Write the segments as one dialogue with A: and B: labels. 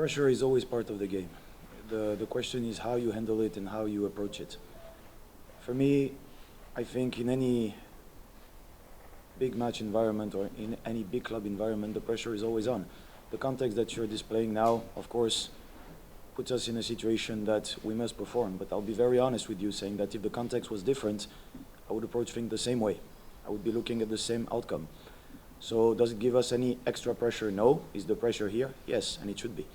A: Pressure is always part of the game. The question is how you handle it and how you approach it. For me, I think in any big match environment or in any big club environment, the pressure is always on. The context that you're displaying now, of course, puts us in a situation that we must perform. But I'll be very honest with you, saying that if the context was different, I would approach things the same way. I would be looking at the same outcome. So does it give us any extra pressure? No. Is the pressure here? Yes, and it should be.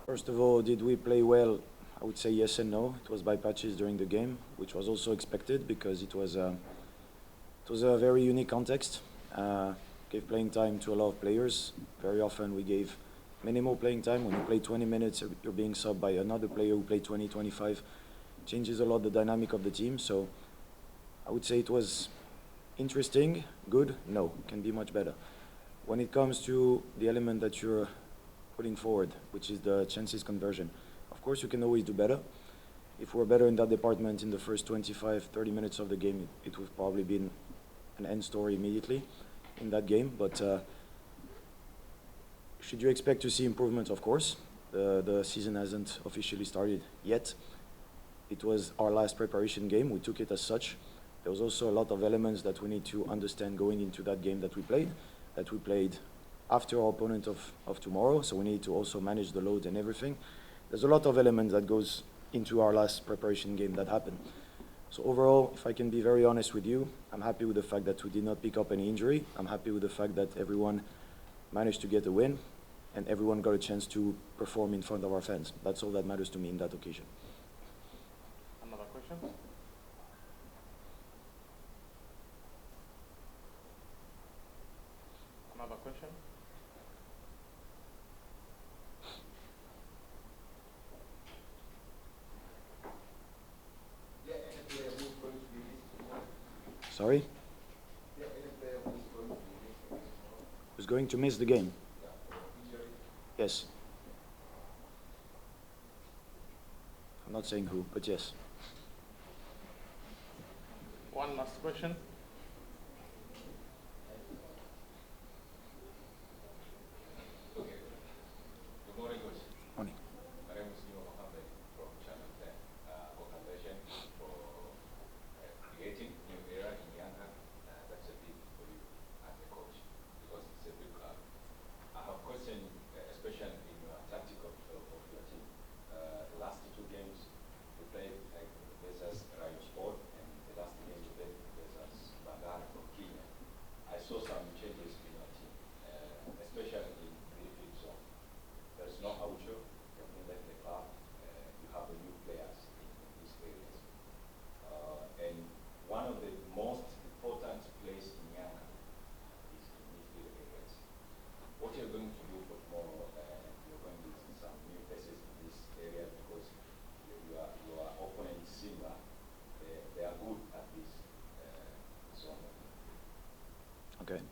A: First of all, did we play well? I would say yes and no. It was by patches during the game, which was also expected because it was a very unique context. Gave playing time to a lot of players. Very often we gave minimal playing time. When you play 20 minutes, you're being subbed by another player who played 20, 25. Changes a lot the dynamic of the team. So I would say it was interesting, good, no, can be much better. When it comes to the element that you're putting forward, which is the chances conversion, of course you can always do better. If we're better in that department in the first 25, 30 minutes of the game, it would probably been an end story immediately in that game. But should you expect to see improvements? Of course. The season hasn't officially started yet. It was our last preparation game. We took it as such. There was also a lot of elements that we need to understand going into that game that we played after our opponent of tomorrow. So we need to also manage the load and everything. There's a lot of elements that goes into our last preparation game that happened. So overall, if I can be very honest with you, I'm happy with the fact that we did not pick up any injury. I'm happy with the fact that everyone managed to get a win and everyone got a chance to perform in front of our fans. That's all that matters to me in that occasion.
B: Another question? Another question?
A: Sorry? Who's going to miss the game? Yes. I'm not saying who, but yes.
B: One last question.
C: Good morning, Coach.
A: Morning.
C: My name is from Channel 10. Congratulations for creating new era in Yanga. That's a big for you as a coach because it's a big club. I have a question, especially in your tactical of your team. The last two games you played versus Rayo Sport, and the last game you played versus Bandari from Kenya. I saw some changes in your team, especially in midfield zone. There's no Aucho, you have left the club, you have new players in these areas. And one of the most important places in Yanga is in midfield areas. What you're going to do for tomorrow, you're going to see some new faces in this area because your opponent Simba, they are good at this zone.
A: Okay.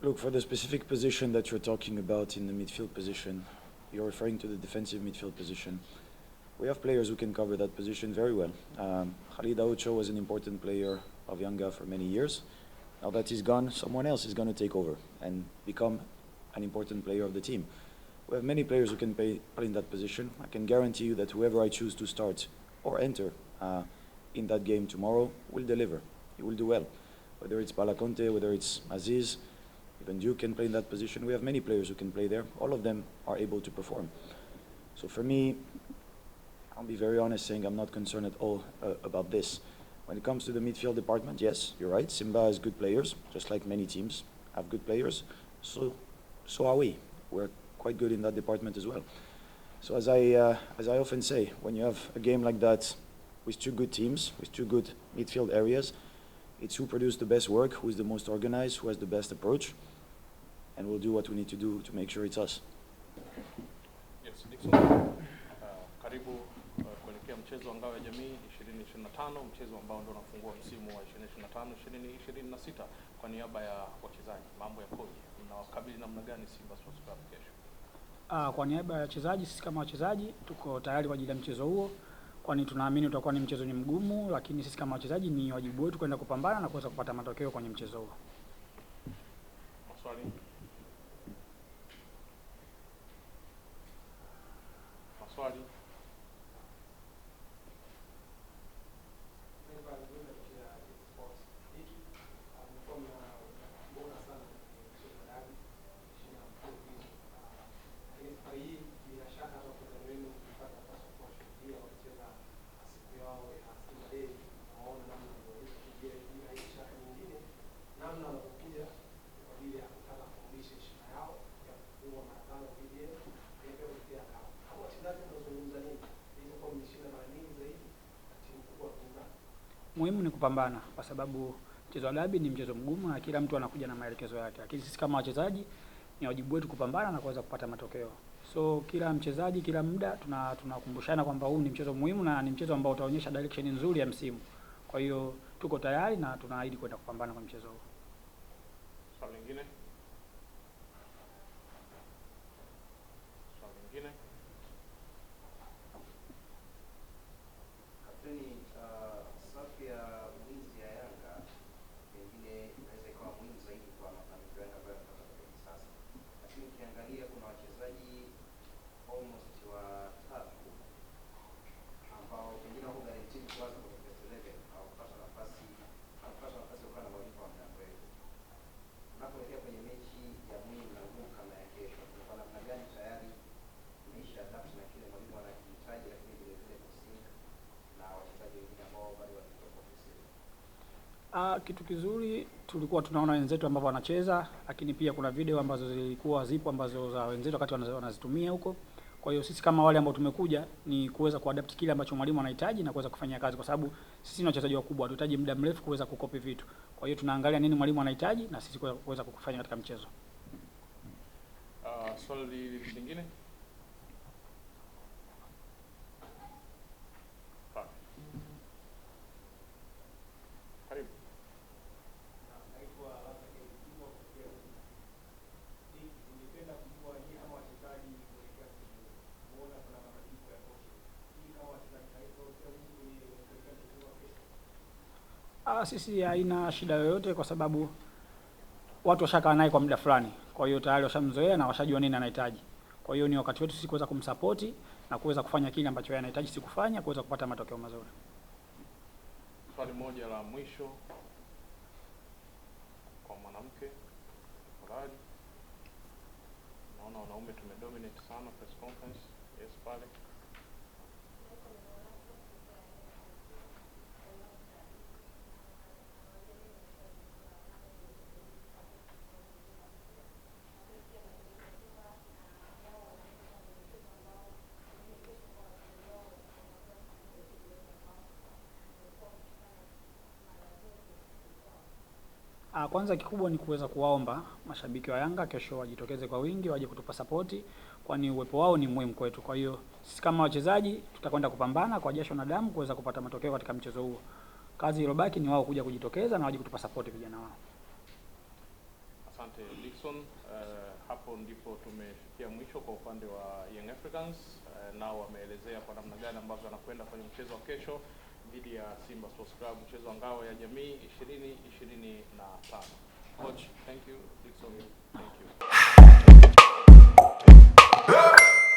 A: Look, for the specific position that you're talking about in the midfield position, you're referring to the defensive midfield position. We have players who can cover that position very well. Khalid Aucho was an important player of Yanga for many years. Now that he's gone, someone else is going to take over and become an important player of the team. We have many players who can play in that position. I can guarantee you that whoever I choose to start or enter in that game tomorrow will deliver. He will do well. Whether it's Balakonte, whether it's Aziz, even Duke can play in that position. We have many players who can play there. All of them are able to perform. So for me, I'll be very honest saying I'm not concerned at all about this. When it comes to the midfield department, yes, you're right. Simba has good players, just like many teams have good players. So are we. We're quite good in that department as well. So as I often say, when you have a game like that with two good teams, with two good midfield areas, it's who produced the best work, who is the most organized, who has the best approach, and we'll do what we need to do to make sure it's us.
B: Yes, Dixon. Karibu kuelekea mchezo wa ngao ya jamii 2025, mchezo ambao ndio unafungua msimu wa 2025 2026 kwa niaba ya wachezaji. Mambo yakoje? Mnawakabili namna gani Simba Sports Club kesho?
D: Kwa niaba ya wachezaji, sisi kama wachezaji tuko tayari kwa ajili ya mchezo huo, kwani tunaamini utakuwa ni mchezo ni mgumu, lakini sisi kama wachezaji ni wajibu wetu kwenda kupambana na kuweza kupata matokeo kwenye mchezo huo.
B: Maswali? Swali.
D: Muhimu ni kupambana kwa sababu mchezo wa dabi ni mchezo mgumu na kila mtu anakuja na maelekezo yake. Lakini sisi kama wachezaji ni wajibu wetu kupambana na kuweza kupata matokeo. So kila mchezaji kila muda tunakumbushana kwamba huu ni mchezo muhimu na ni mchezo ambao utaonyesha direction nzuri ya msimu. Kwa hiyo tuko tayari na tunaahidi kwenda kupambana kwa mchezo huu.
B: Swali lingine? Swali lingine?
E: Kapteni, safu ya ulinzi ya Yanga pengine inaweza ikawa muhimu zaidi kwa mafanikio ya Yanga ambayo yanapata kwa hivi sasa, lakini ukiangalia kuna wachezaji almost watatu ambao pengine wako guaranteed kwanza kwa first 11 au kupata nafasi ya kukaa na mwalimu kwa muda mrefu. Unapoelekea kwenye mechi ya muhimu na ngumu kama ya kesho, kwa namna gani tayari maisha adapt na kile mwalimu anakihitaji, lakini vile vile kusync na wachezaji wengine ambao bado wanatoka ofisini?
D: Kitu kizuri tulikuwa tunaona wenzetu ambao wanacheza, lakini pia kuna video ambazo zilikuwa zipo ambazo za wenzetu wakati wanazitumia huko. Kwa hiyo sisi kama wale ambao tumekuja ni kuweza kuadapt kile ambacho mwalimu anahitaji na kuweza kufanyia kazi, kwa sababu sisi ni wachezaji wakubwa, tunahitaji muda mrefu kuweza kukopi vitu. Kwa hiyo tunaangalia nini mwalimu anahitaji na sisi kuweza kufanya katika mchezo.
B: Swali lingine? Karibu.
D: Sisi haina shida yoyote kwa sababu watu washakaa naye kwa muda fulani. Kwa hiyo tayari washamzoea na washajua nini anahitaji. Kwa hiyo ni wakati wetu sisi kuweza kumsupport na kuweza kufanya kile ambacho yeye anahitaji sisi kufanya, kuweza kupata matokeo mazuri.
B: Swali moja la mwisho kwa mwanamke. Tafadhali. Naona wanaume tumedominate sana press conference. Yes, pale.
D: Kwanza kikubwa ni kuweza kuwaomba mashabiki wa Yanga kesho wajitokeze kwa wingi, waje kutupa support, kwani uwepo wao ni muhimu kwetu. Kwa hiyo sisi kama wachezaji tutakwenda kupambana kwa jasho na damu kuweza kupata matokeo katika mchezo huo. Kazi iliyobaki ni wao kuja kujitokeza na waje kutupa support vijana wao.
B: Asante Dickson. Hapo ndipo tumefikia mwisho kwa upande wa Young Africans. Nao wameelezea kwa namna gani ambavyo wanakwenda kwenye mchezo wa kesho dhidi ya Simba Sports Club, mchezo wa ngao ya jamii 2025. Coach, thank you. Dickson, thank you.